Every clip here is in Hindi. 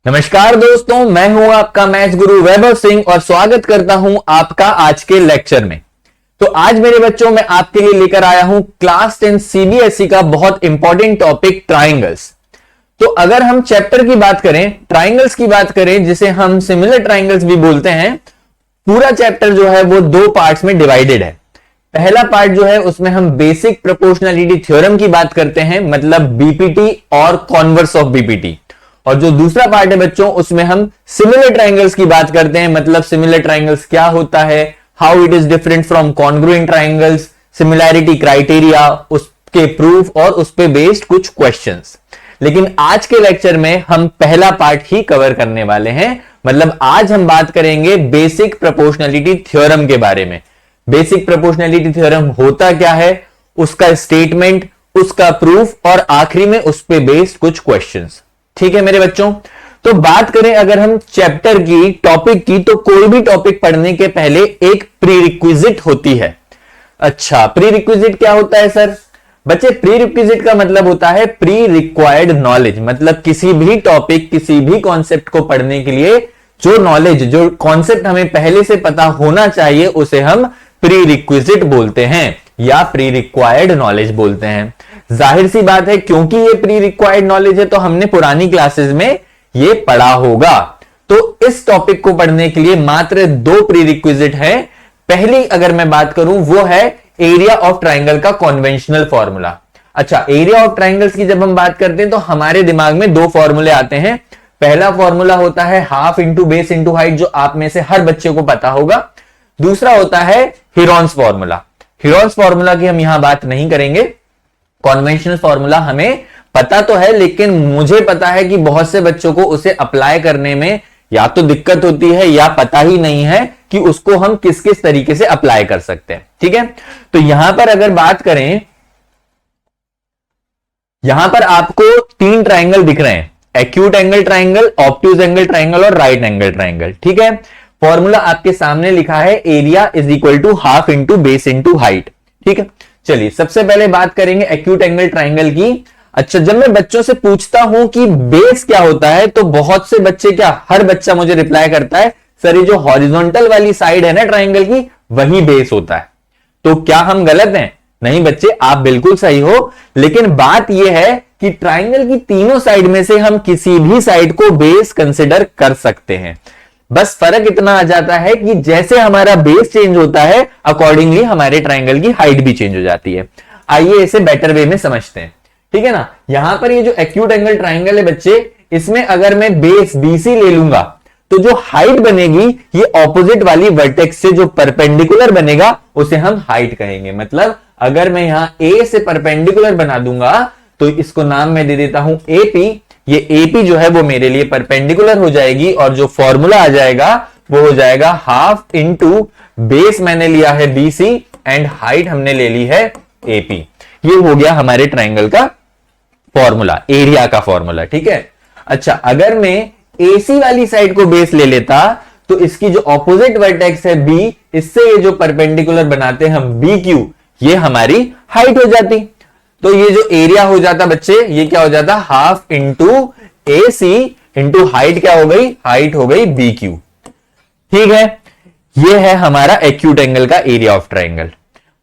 नमस्कार दोस्तों, मैं हूं आपका मैथ्स गुरु वैभव सिंह और स्वागत करता हूं आपका आज के लेक्चर में। तो आज मेरे बच्चों मैं आपके लिए लेकर आया हूं क्लास 10 सीबीएसई का बहुत इंपॉर्टेंट टॉपिक ट्राइंगल्स। तो अगर हम चैप्टर की बात करें, ट्राइंगल्स की बात करें, जिसे हम सिमिलर ट्राइंगल्स भी बोलते हैं, पूरा चैप्टर जो है वो दो पार्ट्स में डिवाइडेड है। पहला पार्ट जो है उसमें हम बेसिक प्रोपोर्शनैलिटी थ्योरम की बात करते हैं, मतलब बीपीटी और कॉन्वर्स ऑफ बीपीटी। और जो दूसरा पार्ट है बच्चों, उसमें हम सिमिलर ट्राइंगल्स की बात करते हैं, मतलब सिमिलर ट्राइंगल्स क्या होता है, how it is different from congruent triangles, similarity criteria, उसके प्रूफ और उस पे बेस्ड कुछ क्वेश्चंस। लेकिन आज के लेक्चर में हम पहला पार्ट ही कवर करने वाले हैं, मतलब आज हम बात करेंगे बेसिक प्रोपोर्शनैलिटी थ्योरम के बारे में। बेसिक प्रोपोर्शनैलिटी थ्योरम होता क्या है, उसका स्टेटमेंट, उसका प्रूफ और आखिरी में उस पे बेस्ड कुछ क्वेश्चंस। ठीक है मेरे बच्चों। तो बात करें अगर हम चैप्टर की, टॉपिक की, तो कोई भी टॉपिक पढ़ने के पहले एक प्री रिक्विजिट होती है। अच्छा, प्री रिक्विजिट क्या होता है सर? बच्चे, प्री रिक्विजिट का मतलब होता है प्री रिक्वायर्ड नॉलेज, मतलब किसी भी टॉपिक, किसी भी कॉन्सेप्ट को पढ़ने के लिए जो नॉलेज, जो कॉन्सेप्ट हमें पहले से पता होना चाहिए, उसे हम प्री रिक्विजिट बोलते हैं या प्री रिक्वायर्ड नॉलेज बोलते हैं। जाहिर सी बात है, क्योंकि ये प्री रिक्वायर्ड नॉलेज है तो हमने पुरानी क्लासेस में ये पढ़ा होगा। तो इस टॉपिक को पढ़ने के लिए मात्र दो प्री रिक्विजिट है। पहली अगर मैं बात करूं, वो है एरिया ऑफ ट्राइंगल का कॉन्वेंशनल फॉर्मूला। अच्छा, एरिया ऑफ ट्राइंगल्स की जब हम बात करते हैं तो हमारे दिमाग में दो फॉर्मूले आते हैं। पहला फॉर्मूला होता है half into base into height, जो आप में से हर बच्चे को पता होगा। दूसरा होता है हेरॉन्स फॉर्मूला। हेरॉन्स फॉर्मूला की हम यहां बात नहीं करेंगे। कॉन्वेंशनल फॉर्मूला हमें पता तो है, लेकिन मुझे पता है कि बहुत से बच्चों को उसे अप्लाई करने में या तो दिक्कत होती है या पता ही नहीं है कि उसको हम किस किस तरीके से अप्लाई कर सकते हैं। ठीक है, तो यहां पर अगर बात करें, यहां पर आपको तीन ट्राइंगल दिख रहे हैं, acute angle triangle, obtuse angle triangle और राइट एंगल ट्राइंगल। ठीक है, फॉर्मूला आपके सामने लिखा है, area is equal to half into base into height. ठीक है, चलिए सबसे पहले बात करेंगे एक्यूट एंगल ट्राइंगल की। अच्छा, जब मैं बच्चों से पूछता हूं कि बेस क्या होता है, तो बहुत से बच्चे, क्या हर बच्चा मुझे रिप्लाई करता है, सर ये जो हॉरिजॉन्टल वाली साइड है ना ट्राइंगल की, वही बेस होता है। तो क्या हम गलत हैं? नहीं बच्चे, आप बिल्कुल सही हो। लेकिन बात यह है कि ट्राइंगल की तीनों साइड में से हम किसी भी साइड को बेस कंसिडर कर सकते हैं। बस फर्क इतना आ जाता है कि जैसे हमारा बेस चेंज होता है, अकॉर्डिंगली हमारे ट्राइंगल की हाइट भी चेंज हो जाती है। आइए इसे बेटर वे में समझते हैं। ठीक है ना, यहां पर ये जो एक्यूट एंगल ट्राइंगल है बच्चे, इसमें अगर मैं बेस बीसी ले लूंगा तो जो हाइट बनेगी, ये ऑपोजिट वाली वर्टेक्स से जो परपेंडिकुलर बनेगा उसे हम हाइट कहेंगे। मतलब अगर मैं यहां ए से परपेंडिकुलर बना दूंगा तो इसको नाम मैं दे देता हूं एपी। ये एपी जो है वो मेरे लिए परपेंडिकुलर हो जाएगी और जो फॉर्मूला आ जाएगा वो हो जाएगा हाफ इंटू बेस मैंने लिया है बीसी एंड हाइट हमने ले ली है एपी। ये हो गया हमारे ट्राइंगल का फॉर्मूला, एरिया का फॉर्मूला। ठीक है, अच्छा अगर मैं एसी वाली साइड को बेस ले लेता तो इसकी जो ऑपोजिट वर्टेक्स है बी, इससे ये जो परपेंडिकुलर बनाते हैं हम बी क्यू, ये हमारी हाइट हो जाती। तो ये जो एरिया हो जाता बच्चे, ये क्या हो जाता, हाफ इंटू ए सी इंटू हाइट क्या हो गई, हाइट हो गई बी क्यू। ठीक है, ये है हमारा एक्यूट एंगल का एरिया ऑफ ट्राइंगल।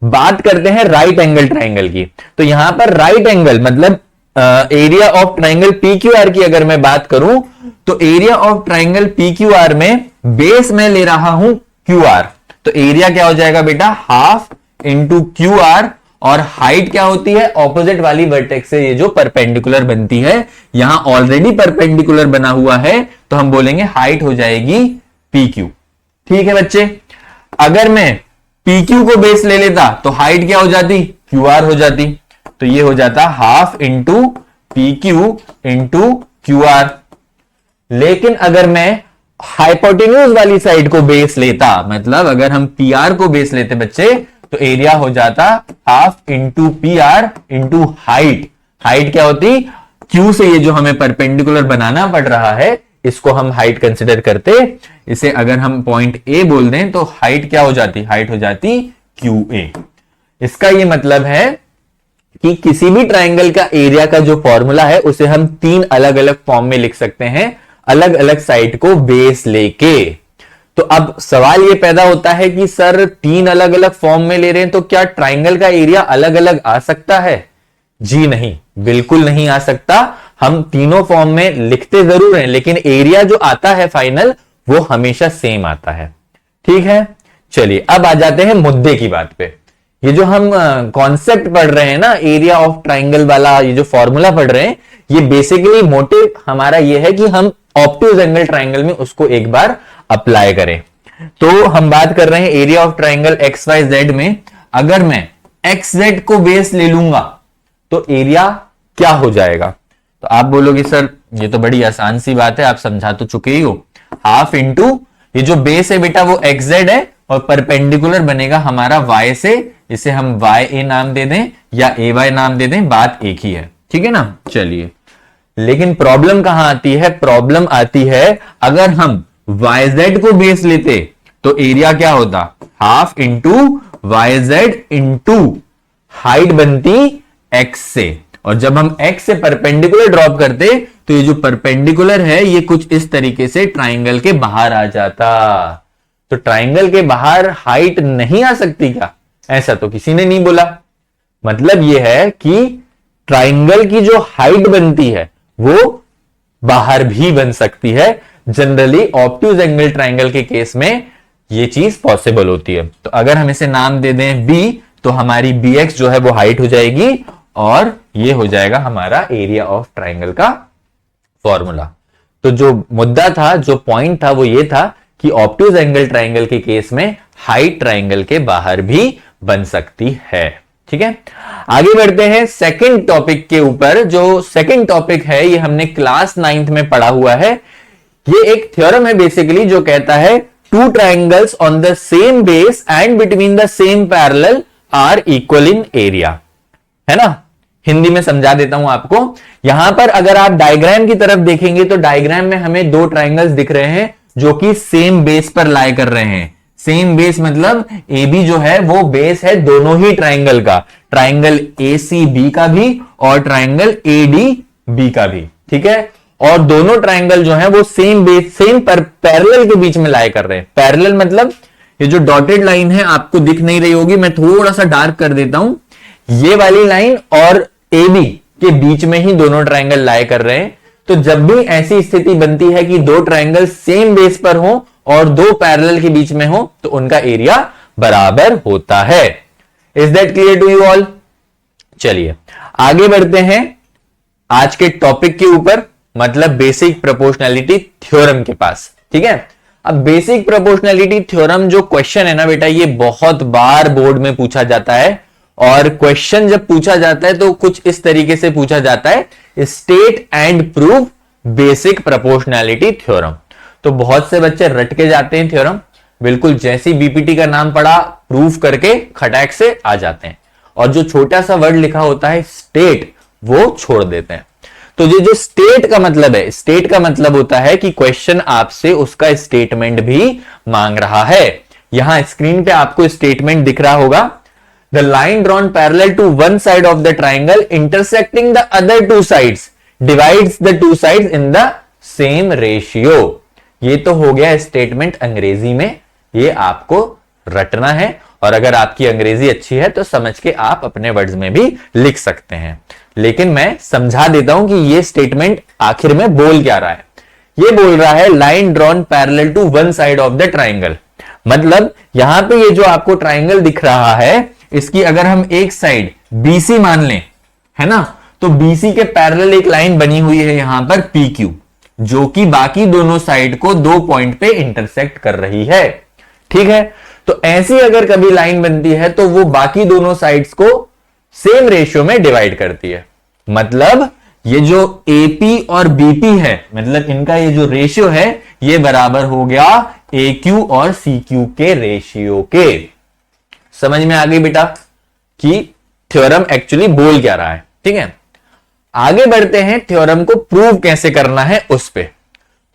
बात करते हैं राइट एंगल ट्राइंगल की। तो यहां पर राइट एंगल मतलब area of triangle P Q R की अगर मैं बात करूं, तो area of triangle P Q R में बेस में ले रहा हूं क्यू आर, तो एरिया क्या हो जाएगा बेटा, हाफ इंटू क्यू आर, और हाइट क्या होती है, ऑपोजिट वाली वर्टेक्स से ये जो परपेंडिकुलर बनती है, यहां ऑलरेडी परपेंडिकुलर बना हुआ है तो हम बोलेंगे हाइट हो जाएगी पी क्यू। ठीक है बच्चे, अगर मैं पी क्यू को बेस ले लेता तो हाइट क्या हो जाती, क्यू आर हो जाती। तो ये हो जाता half into P Q into Q R. लेकिन अगर मैं हाइपोटेन्यूज वाली साइड को बेस लेता, मतलब अगर हम पी आर को बेस लेते बच्चे, तो एरिया हो जाता half into P R into height. Height क्या होती, क्यू से ये जो हमें परपेंडिकुलर बनाना पड़ रहा है, इसको हम हाइट कंसिडर करते। इसे अगर हम पॉइंट ए बोल दें तो हाइट क्या हो जाती, हाइट हो जाती क्यू ए। इसका ये मतलब है कि किसी भी ट्राइंगल का एरिया का जो फॉर्मूला है उसे हम तीन अलग अलग फॉर्म में लिख सकते हैं। अलग अलग साइड को बेस लेके। तो अब सवाल ये पैदा होता है कि सर तीन अलग अलग फॉर्म में ले रहे हैं तो क्या ट्राइंगल का एरिया अलग अलग आ सकता है? जी नहीं, बिल्कुल नहीं आ सकता। हम तीनों फॉर्म में लिखते जरूर हैं लेकिन एरिया जो आता है फाइनल वो हमेशा सेम आता है। ठीक है, चलिए अब आ जाते हैं मुद्दे की बात पे। ये जो हम कॉन्सेप्ट पढ़ रहे हैं ना एरिया ऑफ ट्राइंगल वाला, ये जो फॉर्मूला पढ़ रहे हैं, ये बेसिकली मोटिव हमारा ये है कि हम ऑब्ट्यूज एंगल ट्राइंगल में उसको एक बार अप्लाई करें। तो हम बात कर रहे हैं area of triangle X Y Z में। अगर मैं एक्स जेड को बेस ले लूंगा तो एरिया क्या हो जाएगा? तो आप बोलोगे सर ये तो बड़ी आसान सी बात है, आप समझा तो चुके ही हो। हाफ इंटू ये जो बेस है बेटा वो एक्स जेड है और परपेंडिकुलर बनेगा हमारा वाई से, इसे हम वाई ए नाम दे दें या ए वाई नाम दे दें, बात एक ही है। ठीक है ना? चलिए, लेकिन प्रॉब्लम कहां आती है? प्रॉब्लम आती है अगर हम वाई जेड को बेस लेते तो एरिया क्या होता? Half into Y Z into height बनती एक्स से, और जब हम एक्स से परपेंडिकुलर ड्रॉप करते तो ये जो परपेंडिकुलर है ये कुछ इस तरीके से ट्राइंगल के बाहर आ जाता। तो ट्राइंगल के बाहर हाइट नहीं आ सकती क्या? ऐसा तो किसी ने नहीं बोला। मतलब यह है कि ट्राइंगल की जो हाइट बनती है वो बाहर भी बन सकती है। जनरली ऑब्ट्यूज एंगल ट्राइंगल के केस में ये चीज पॉसिबल होती है। तो अगर हम इसे नाम दे दें बी तो हमारी बी एक्स जो है वो हाइट हो जाएगी और ये हो जाएगा हमारा एरिया ऑफ ट्राइंगल का फॉर्मूला। तो जो मुद्दा था, जो पॉइंट था वो ये था कि ऑब्ट्यूज एंगल ट्राइंगल के केस में हाइट ट्राइंगल के बाहर भी बन सकती है। ठीक है, आगे बढ़ते हैं सेकंड टॉपिक के ऊपर। जो सेकंड टॉपिक है ये हमने क्लास 9th में पढ़ा हुआ है। ये एक थ्योरम है बेसिकली जो कहता है two triangles on the same base and between the same parallel are equal in area. है ना? हिंदी में समझा देता हूं आपको। यहां पर अगर आप डायग्राम की तरफ देखेंगे तो डायग्राम में हमें दो ट्राइंगल्स दिख रहे हैं जो कि सेम बेस पर लाई कर रहे हैं। सेम बेस मतलब ए बी जो है वो बेस है दोनों ही ट्राइंगल का, ट्राइंगल ए सी बी का भी और ट्राइंगल ए डी बी का भी। ठीक है, और दोनों ट्राइंगल जो है वो सेम बेस, सेम पैरेलल के बीच में लाई कर रहे हैं। पैरेलल मतलब ये जो डॉटेड लाइन है आपको दिख नहीं रही होगी, मैं थोड़ा सा डार्क कर देता हूं। ये वाली लाइन और ए बी के बीच में ही दोनों ट्राइंगल लाई कर रहे हैं। तो जब भी ऐसी स्थिति बनती है कि दो ट्राइंगल सेम बेस पर हो और दो पैरेलल के बीच में हो तो उनका एरिया बराबर होता है। Is that clear to you all? चलिए आगे बढ़ते हैं आज के टॉपिक के ऊपर, मतलब बेसिक प्रोपोर्शनैलिटी थ्योरम के पास। ठीक है, अब बेसिक प्रोपोर्शनैलिटी थ्योरम जो क्वेश्चन है ना बेटा, ये बहुत बार बोर्ड में पूछा जाता है। और क्वेश्चन जब पूछा जाता है तो कुछ इस तरीके से पूछा जाता है, state and prove basic proportionality theorem. तो बहुत से बच्चे रट के जाते हैं थ्योरम, बिल्कुल जैसी बीपीटी का नाम पड़ा प्रूव करके खटाक से आ जाते हैं, और जो छोटा सा वर्ड लिखा होता है स्टेट वो छोड़ देते हैं। तो ये जो स्टेट का मतलब है, स्टेट का मतलब होता है कि क्वेश्चन आपसे उसका स्टेटमेंट भी मांग रहा है। यहां स्क्रीन पे आपको स्टेटमेंट दिख रहा होगा, the line drawn parallel to one side of the triangle intersecting the other two sides divides the two sides in the same ratio. ये तो हो गया स्टेटमेंट अंग्रेजी में, ये आपको रटना है, और अगर आपकी अंग्रेजी अच्छी है तो समझ के आप अपने वर्ड्स में भी लिख सकते हैं। लेकिन मैं समझा देता हूं कि ये स्टेटमेंट आखिर में बोल क्या रहा है। ये बोल रहा है line drawn parallel to one side of the triangle, मतलब यहां पे ये जो आपको ट्राइंगल दिख रहा है इसकी अगर हम एक साइड BC मान लें, है ना, तो BC के पैरेलल एक लाइन बनी हुई है यहां पर PQ, जो कि बाकी दोनों साइड को दो पॉइंट पे इंटरसेक्ट कर रही है। ठीक है, तो ऐसी अगर कभी लाइन बनती है तो वो बाकी दोनों साइड्स को सेम रेशियो में डिवाइड करती है। मतलब ये जो AP और BP है, मतलब इनका ये जो रेशियो है ये बराबर हो गया AQ और CQ के रेशियो के। समझ में आ गई बेटा कि थ्योरम एक्चुअली बोल क्या रहा है। ठीक है, आगे बढ़ते हैं थ्योरम को प्रूव कैसे करना है उस पे।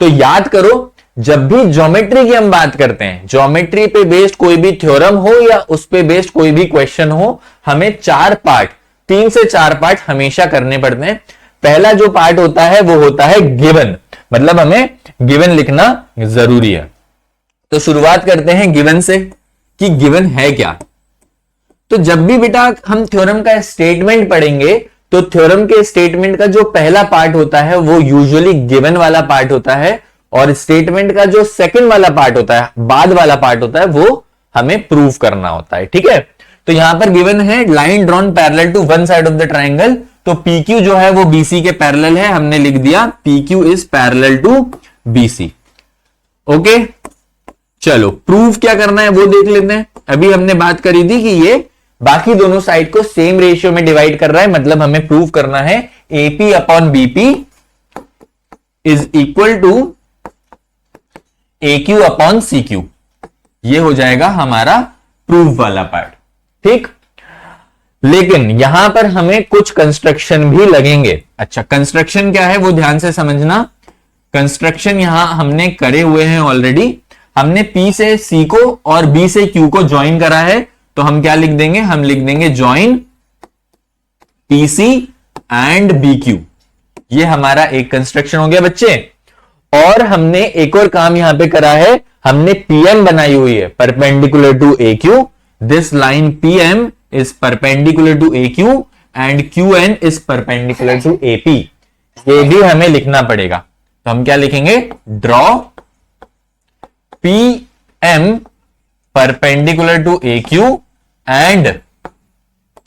तो याद करो, जब भी ज्योमेट्री की हम बात करते हैं, ज्योमेट्री पे बेस्ड कोई भी थ्योरम हो या उस पे बेस्ड कोई भी क्वेश्चन हो, हमें 4 पार्ट, 3 से 4 पार्ट हमेशा करने पड़ते हैं। पहला जो पार्ट होता है वो होता है गिवन, मतलब हमें गिवन लिखना जरूरी है। तो शुरुआत करते हैं गिवन से कि गिवन है क्या। तो जब भी बेटा हम थ्योरम का स्टेटमेंट पढ़ेंगे तो थ्योरम के स्टेटमेंट का जो पहला पार्ट होता है वो यूजुअली गिवन वाला पार्ट होता है, और स्टेटमेंट का जो सेकंड वाला पार्ट होता है, बाद वाला पार्ट होता है, वो हमें प्रूव करना होता है। ठीक है, तो यहां पर गिवन है line drawn parallel to one side of the triangle, तो PQ जो है वो BC के पैरेलल है, हमने लिख दिया PQ is parallel to BC। Okay, चलो प्रूव क्या करना है वो देख लेते हैं। अभी हमने बात करी थी कि ये बाकी दोनों साइड को सेम रेशियो में डिवाइड कर रहा है, मतलब हमें प्रूव करना है AP upon BP is equal to AQ upon CQ। ये हो जाएगा हमारा प्रूफ वाला पार्ट। ठीक, लेकिन यहां पर हमें कुछ कंस्ट्रक्शन भी लगेंगे। अच्छा, कंस्ट्रक्शन क्या है वो ध्यान से समझना। कंस्ट्रक्शन यहां हमने करे हुए हैं ऑलरेडी। हमने P से C को और B से Q को ज्वाइन करा है, तो हम क्या लिख देंगे, हम लिख देंगे ज्वाइन PC एंड BQ। ये हमारा एक कंस्ट्रक्शन हो गया बच्चे। और हमने एक और काम यहां पे करा है, हमने PM बनाई हुई है perpendicular to AQ। This line PM is perpendicular to AQ and QN is perpendicular to AP। ये भी हमें लिखना पड़ेगा, तो हम क्या लिखेंगे, draw PM perpendicular to AQ and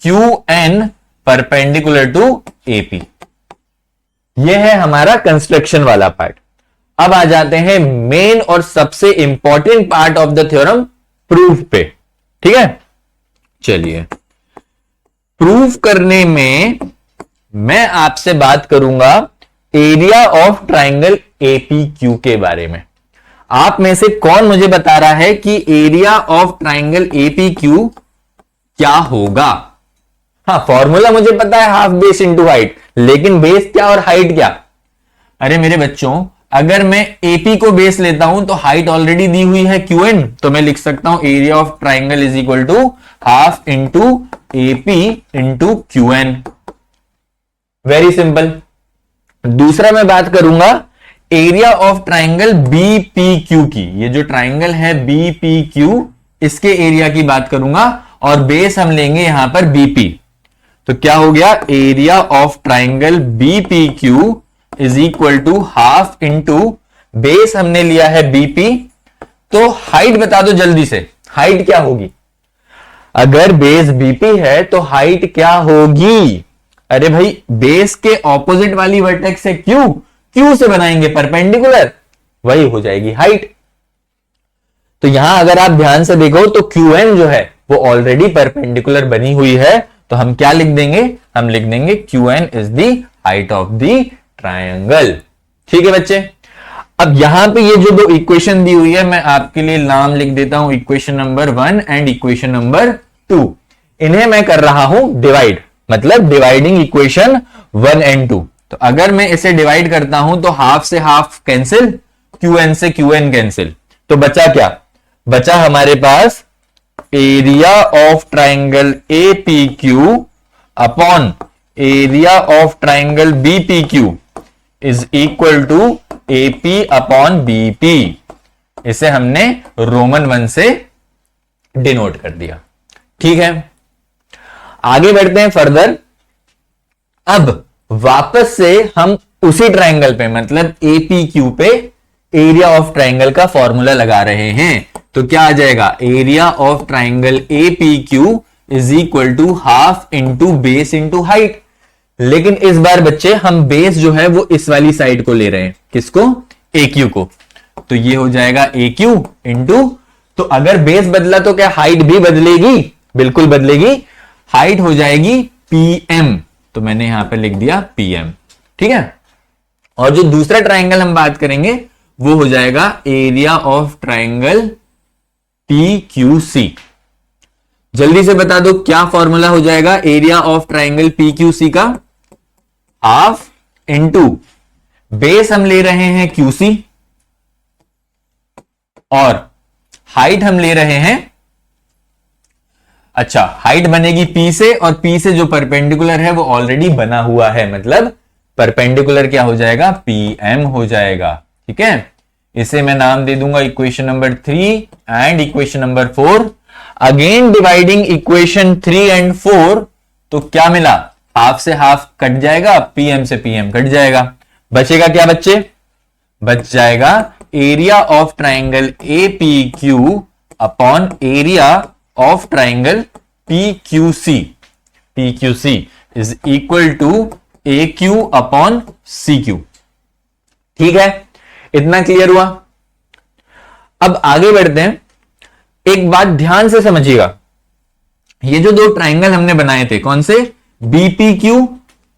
QN perpendicular to AP। यह है हमारा कंस्ट्रक्शन वाला पार्ट। अब आ जाते हैं मेन और सबसे important part of the theorem, proof पे। ठीक है, चलिए प्रूफ करने में मैं आपसे बात करूंगा एरिया ऑफ ट्राइंगल APQ के बारे में। आप में से कौन मुझे बता रहा है कि एरिया ऑफ ट्राइंगल APQ क्या होगा? हाँ, फॉर्मूला मुझे पता है, हाफ बेस इंटू हाइट, लेकिन बेस क्या और हाइट क्या? अरे मेरे बच्चों, अगर मैं AP को बेस लेता हूं तो हाइट ऑलरेडी दी हुई है QN, तो मैं लिख सकता हूं area of triangle is equal to half into AP into QN। Very simple. दूसरा मैं बात करूंगा एरिया ऑफ ट्राइंगल BPQ की। ये जो ट्राइंगल है BPQ, इसके एरिया की बात करूंगा, और बेस हम लेंगे यहां पर BP। तो क्या हो गया, area of triangle BPQ is equal to half into base हमने लिया है BP। तो हाइट बता दो जल्दी से, हाइट क्या होगी? अगर बेस BP है तो हाइट क्या होगी? अरे भाई, बेस के ऑपोजिट वाली वर्टेक्स से Q से बनाएंगे परपेंडिकुलर, वही हो जाएगी हाइट। तो यहां अगर आप ध्यान से देखो तो QN जो है वो ऑलरेडी परपेंडिकुलर बनी हुई है, तो हम क्या लिख देंगे, हम लिख देंगे QN is the height of the triangle. ठीक है बच्चे, अब यहां पे ये जो दो इक्वेशन दी हुई है, मैं आपके लिए नाम लिख देता हूं, equation number 1 and equation number 2। इन्हें मैं कर रहा हूं डिवाइड, मतलब डिवाइडिंग इक्वेशन 1 एंड 2। तो अगर मैं इसे डिवाइड करता हूं तो हाफ से हाफ कैंसिल, QN से QN कैंसिल, तो बचा क्या? बचा हमारे पास area of triangle APQ upon area of triangle BPQ is equal to AP upon BP। इसे हमने रोमन 1 से डिनोट कर दिया। ठीक है, आगे बढ़ते हैं फर्दर। अब वापस से हम उसी ट्राइंगल पे, मतलब APQ पे एरिया ऑफ ट्राइंगल का फॉर्मूला लगा रहे हैं। तो क्या आ जाएगा, area of triangle APQ is equal to half into base into height. लेकिन इस बार बच्चे हम बेस जो है वो इस वाली साइड को ले रहे हैं, किसको? AQ को। तो ये हो जाएगा AQ इंटू, तो अगर बेस बदला तो क्या हाइट भी बदलेगी? बिल्कुल बदलेगी, हाइट हो जाएगी PM। तो मैंने यहां पे लिख दिया PM। ठीक है, और जो दूसरा ट्राइंगल हम बात करेंगे वो हो जाएगा एरिया ऑफ ट्राइंगल PQC। जल्दी से बता दो क्या फॉर्मूला हो जाएगा एरिया ऑफ ट्राइंगल PQC का? हाफ इंटू बेस हम ले रहे हैं QC और हाइट हम ले रहे हैं, अच्छा हाइट बनेगी P से, और P से जो परपेंडिकुलर है वो ऑलरेडी बना हुआ है, मतलब परपेंडिकुलर क्या हो जाएगा, PM हो जाएगा। ठीक है, इसे मैं नाम दे दूंगा equation number 3 and equation number 4। Again dividing equation 3 and 4, तो क्या मिला, हाफ से हाफ कट जाएगा, PM से PM कट जाएगा, बचेगा क्या बच्चे, बच जाएगा area of triangle APQ upon area of triangle PQC is equal to AQ upon CQ। ठीक है, इतना क्लियर हुआ। अब आगे बढ़ते हैं, एक बात ध्यान से समझिएगा, ये जो दो ट्राइंगल हमने बनाए थे, कौन से, BPQ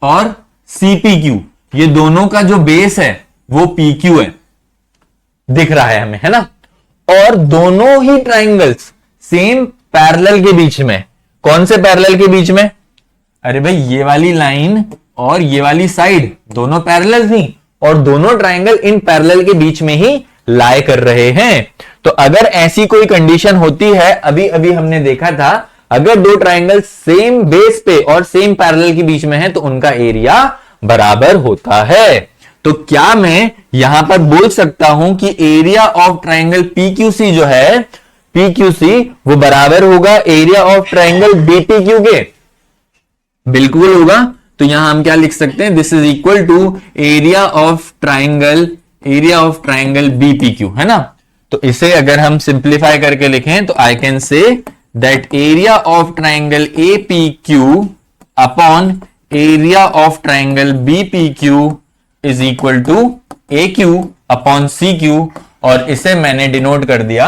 और CPQ, ये दोनों का जो बेस है वो PQ है, दिख रहा है हमें, है ना। और दोनों ही ट्राइंगल्स सेम पैरेलल के बीच में, कौन से पैरेलल के बीच में, अरे भाई ये वाली लाइन और ये वाली साइड दोनों पैरेलल थी, और दोनों ट्राइंगल इन पैरेलल के बीच में ही लाई कर रहे हैं। तो अगर ऐसी कोई कंडीशन होती है, अभी अभी हमने देखा था, अगर दो ट्राइंगल सेम बेस पे और सेम पैरेलल के बीच में है तो उनका एरिया बराबर होता है। तो क्या मैं यहां पर बोल सकता हूं कि एरिया ऑफ ट्राइंगल PQC जो है, PQC वो बराबर होगा एरिया ऑफ ट्राइंगल BPQ के, बिल्कुल होगा। तो यहां हम क्या लिख सकते हैं, this is equal to area of triangle BPQ, है ना। तो इसे अगर हम सिंप्लीफाई करके लिखें तो I can say that area of triangle APQ upon area of triangle BPQ is equal to AQ upon CQ, और इसे मैंने डिनोट कर दिया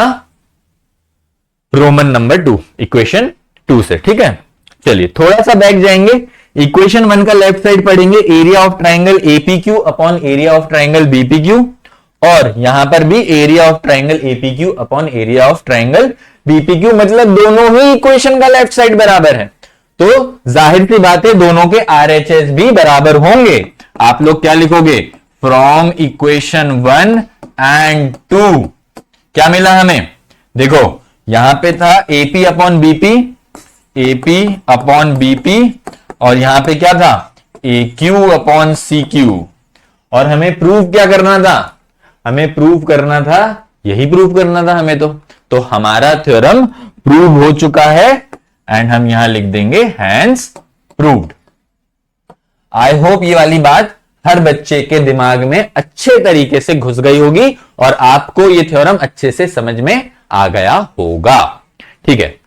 रोमन नंबर 2, इक्वेशन 2 से। ठीक है, चलिए थोड़ा सा बैक जाएंगे, इक्वेशन 1 का लेफ्ट साइड पढ़ेंगे, area of triangle APQ upon area of triangle BPQ, और यहां पर भी area of triangle APQ upon area of triangle BPQ, मतलब दोनों ही इक्वेशन का लेफ्ट साइड बराबर है, तो जाहिर सी बात है दोनों के RHS भी बराबर होंगे। आप लोग क्या लिखोगे, फ्रॉम इक्वेशन 1 एंड 2 क्या मिला हमें, देखो यहां पे था AP अपॉन BP, और यहां पे क्या था, AQ अपॉन CQ, और हमें प्रूव क्या करना था, हमें प्रूव करना था, यही प्रूव करना था हमें। तो हमारा थ्योरम प्रूव हो चुका है, एंड हम यहां लिख देंगे हैंस प्रूव्ड। आई होप ये वाली बात हर बच्चे के दिमाग में अच्छे तरीके से घुस गई होगी और आपको ये थ्योरम अच्छे से समझ में आ गया होगा। ठीक है,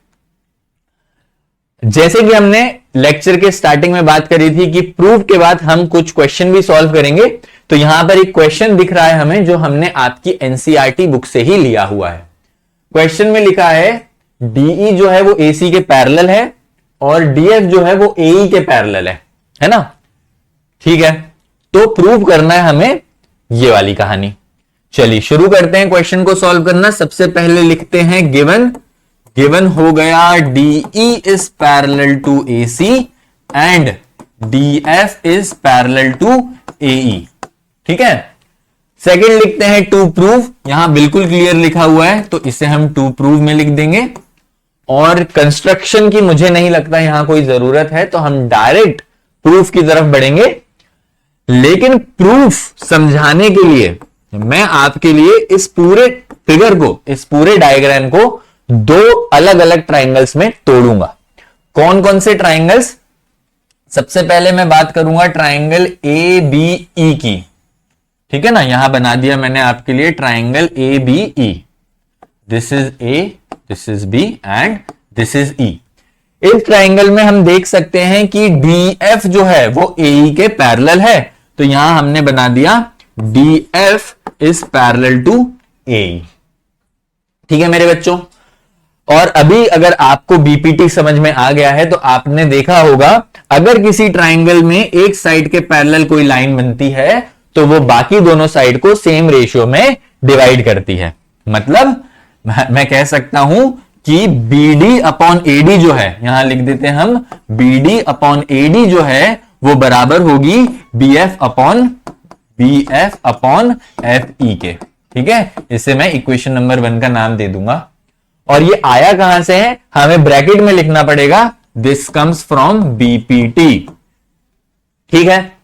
जैसे कि हमने लेक्चर के स्टार्टिंग में बात करी थी कि प्रूफ के बाद हम कुछ क्वेश्चन भी सॉल्व करेंगे, तो यहां पर एक क्वेश्चन दिख रहा है हमें जो हमने आपकी एनसीईआरटी बुक से ही लिया हुआ है। क्वेश्चन में लिखा है डीई जो है वो एसी के पैरेलल है और डीएफ जो है वो एई के पैरेलल है ना। ठीक है, तो प्रूव करना है हमें ये वाली कहानी। चलिए शुरू करते हैं क्वेश्चन को सॉल्व करना। सबसे पहले लिखते हैं गिवन हो गया DE is parallel to AC and DF is parallel to AE. ठीक है, सेकंड लिखते हैं टू प्रूव, यहां बिल्कुल क्लियर लिखा हुआ है तो इसे हम टू प्रूव में लिख देंगे। और कंस्ट्रक्शन की मुझे नहीं लगता यहां कोई जरूरत है, तो हम डायरेक्ट प्रूफ की तरफ बढ़ेंगे। लेकिन प्रूफ समझाने के लिए मैं आपके लिए इस पूरे फिगर को, इस पूरे डायग्राम को दो अलग अलग ट्राइंगल्स में तोड़ूंगा। कौन कौन से ट्राइंगल्स? सबसे पहले मैं बात करूंगा ट्राइंगल ए बी ई की। ठीक है ना, यहां बना दिया मैंने आपके लिए triangle A B E. This is A, this is B and this is E. इस ट्राइंगल में हम देख सकते हैं कि डी एफ जो है वो ए के पैरेलल है, तो यहां हमने बना दिया D F is parallel to A. ठीक है मेरे बच्चों, और अभी अगर आपको बीपीटी समझ में आ गया है तो आपने देखा होगा अगर किसी ट्राइंगल में एक साइड के पैरेलल कोई लाइन बनती है तो वो बाकी दोनों साइड को सेम रेशियो में डिवाइड करती है। मतलब मैं कह सकता हूं कि बीडी अपॉन एडी जो है, यहां लिख देते हैं हम बीडी अपॉन एडी जो है वो बराबर होगी बीएफ अपॉन एफ ई के। ठीक है, इसे मैं इक्वेशन नंबर 1 का नाम दे दूंगा। और ये आया कहां से है, हमें ब्रैकेट में लिखना पड़ेगा दिस कम्स फ्रॉम बीपीटी। ठीक है,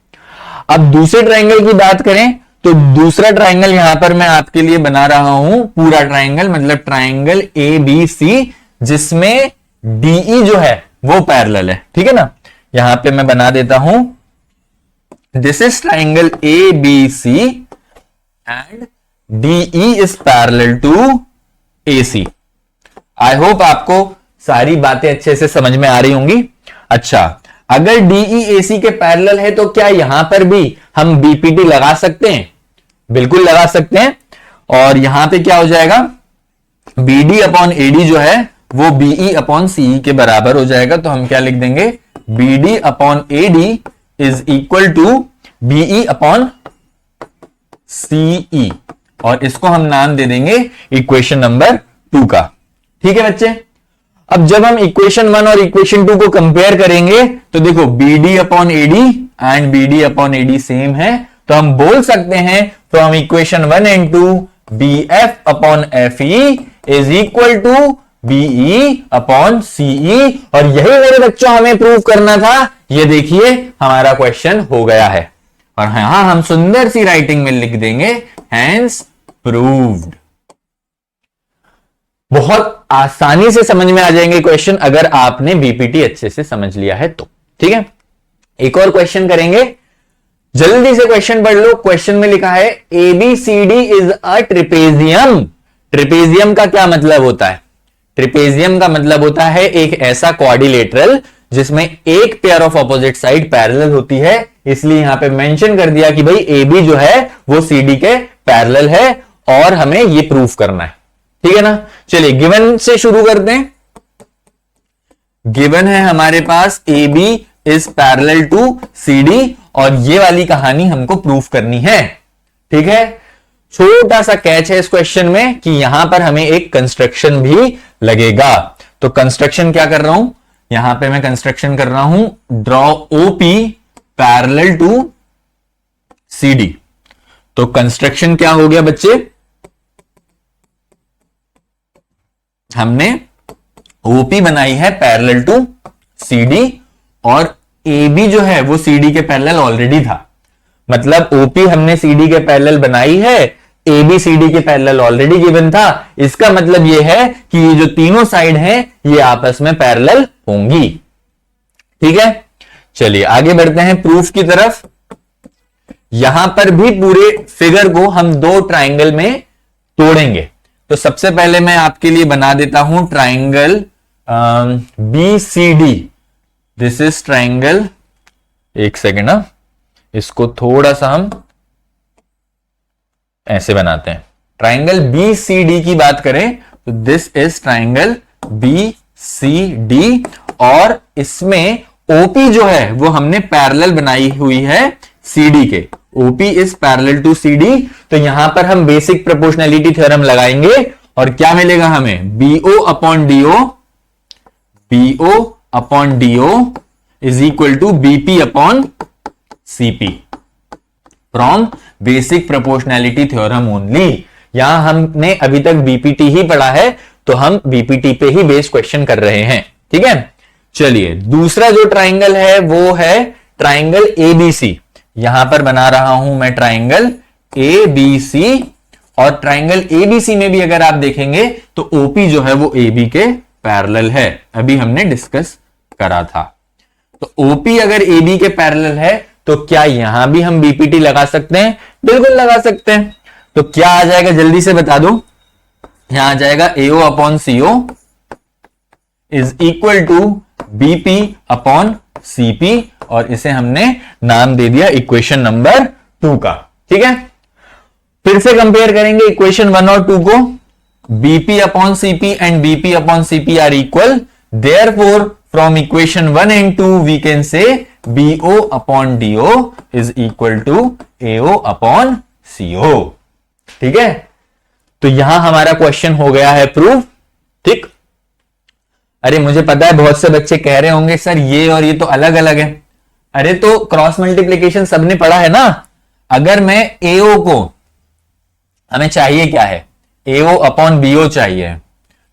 अब दूसरे ट्राइंगल की बात करें तो दूसरा ट्राइंगल यहां पर मैं आपके लिए बना रहा हूं, पूरा ट्राइंगल मतलब ट्राइंगल ए बी सी, जिसमें डीई जो है वो पैरेलल है। ठीक है ना, यहां पे मैं बना देता हूं, this is triangle A B C and DE is parallel to A C. I hope आपको सारी बातें अच्छे से समझ में आ रही होंगी। अच्छा, अगर डीई एसी के पैरेलल है तो क्या यहां पर भी हम बीपीटी लगा सकते हैं? बिल्कुल लगा सकते हैं। और यहां पे क्या हो जाएगा, बीडी अपॉन एडी जो है वो बीई अपॉन सीई के बराबर हो जाएगा। तो हम क्या लिख देंगे, BD upon AD is equal to BE upon CE, और इसको हम नाम दे देंगे इक्वेशन नंबर 2 का। ठीक है बच्चे, अब जब हम इक्वेशन 1 और इक्वेशन 2 को कंपेयर करेंगे तो देखो BD upon AD and BD upon AD same है, तो हम बोल सकते हैं from equation 1 and 2 B F upon F E is equal to BE upon CE. और यही मेरे बच्चों हमें प्रूव करना था। ये देखिए हमारा क्वेश्चन हो गया है, और यहां हम सुंदर सी राइटिंग में लिख देंगे हैंस प्रूव्ड। बहुत आसानी से समझ में आ जाएंगे क्वेश्चन अगर आपने बीपीटी अच्छे से समझ लिया है तो। ठीक है, एक और क्वेश्चन करेंगे, जल्दी से क्वेश्चन पढ़ लो। क्वेश्चन में लिखा है ABCD is a trapezium. Trapezium का क्या मतलब होता है? ट्रिपेजियम का मतलब होता है एक ऐसा क्वाड्रिलेटरल जिसमें एक pair of opposite side parallel होती है। इसलिए यहां पे मेंशन कर दिया कि भाई एबी जो है वो सीडी के पैरेलल है और हमें ये प्रूफ करना है। ठीक है ना, चलिए गिवन से शुरू करते हैं। गिवन है हमारे पास A B is parallel to C D, और ये वाली कहानी हमको प्रूफ करनी है। ठीक है, छोटा सा कैच है इस क्वेश्चन में कि यहां पर हमें एक कंस्ट्रक्शन भी लगेगा। तो कंस्ट्रक्शन क्या कर रहा हूं, यहां पे मैं कंस्ट्रक्शन कर रहा हूं, draw OP parallel to C D. तो कंस्ट्रक्शन क्या हो गया बच्चे, हमने ओपी बनाई है पैरेलल टू सीडी, और एबी जो है वो सीडी के पैरेलल ऑलरेडी था। मतलब ओपी हमने सीडी के पैरेलल बनाई है, एबी सीडी के पैरेलल ऑलरेडी गिवन था। इसका मतलब ये है कि ये जो तीनों साइड हैं ये आपस में पैरेलल होंगी। ठीक है, चलिए आगे बढ़ते हैं प्रूफ की तरफ। यहां पर भी पूरे फिगर को हम दो ट्राइंगल में तोड़ेंगे। तो सबसे पहले मैं आपके लिए बना देता हूं triangle B C D. This is triangle, एक सेकेंड ना, इसको थोड़ा सा हम ऐसे बनाते हैं। ट्राइंगल बी सी डी की बात करें तो this is triangle B C D, और इसमें ओपी जो है वो हमने पैरेलल बनाई हुई है सीडी के। OP is parallel to CD, तो यहां पर हम बेसिक प्रोपोर्शनैलिटी थ्योरम लगाएंगे और क्या मिलेगा हमें, BO upon DO, BO upon DO is equal to BP upon CP from basic proportionality theorem only. यहां हमने अभी तक बीपीटी ही पढ़ा है, तो हम बीपीटी पे ही बेस क्वेश्चन कर रहे हैं। ठीक है, चलिए दूसरा जो ट्राइंगल है वो है ट्राइंगल एबीसी। यहां पर बना रहा हूं मैं ट्राइंगल एबीसी, और ट्राइंगल एबीसी में भी अगर आप देखेंगे तो ओपी जो है वो एबी के पैरेलल है, अभी हमने डिस्कस करा था। तो ओपी अगर एबी के पैरेलल है तो क्या यहां भी हम बीपीटी लगा सकते हैं? बिल्कुल लगा सकते हैं। तो क्या आ जाएगा जल्दी से बता दो, यहां आ जाएगा AO upon CO is equal to BP upon CP, और इसे हमने नाम दे दिया इक्वेशन नंबर 2 का। ठीक है, फिर से कंपेयर करेंगे इक्वेशन 1 और 2 को। BP upon CP and BP upon CP are equal, therefore from equation 1 and 2 we can say BO upon DO is equal to AO upon CO. ठीक है, तो यहां हमारा क्वेश्चन हो गया है प्रूफ। ठीक, अरे मुझे पता है बहुत से बच्चे कह रहे होंगे सर ये और ये तो अलग अलग है। अरे तो क्रॉस मल्टीप्लीकेशन सबने पढ़ा है ना। अगर मैं एओ को, हमें चाहिए क्या है, एओ अपॉन बीओ चाहिए,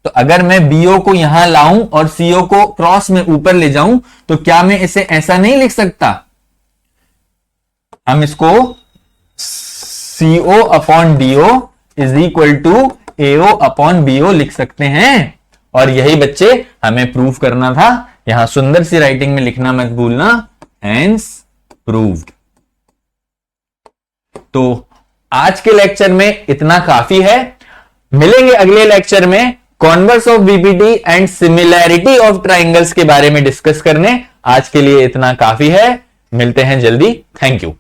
तो अगर मैं बीओ को यहां लाऊं और सीओ को क्रॉस में ऊपर ले जाऊं तो क्या मैं इसे ऐसा नहीं लिख सकता? हम इसको CO upon DO is equal to AO upon BO लिख सकते हैं। और यही बच्चे हमें प्रूव करना था। यहां सुंदर सी राइटिंग में लिखना मत भूलना, हेंस प्रूव्ड। तो आज के लेक्चर में इतना काफी है। मिलेंगे अगले लेक्चर में converse of BPT and similarity of triangles के बारे में डिस्कस करने। आज के लिए इतना काफी है, मिलते हैं जल्दी। Thank you.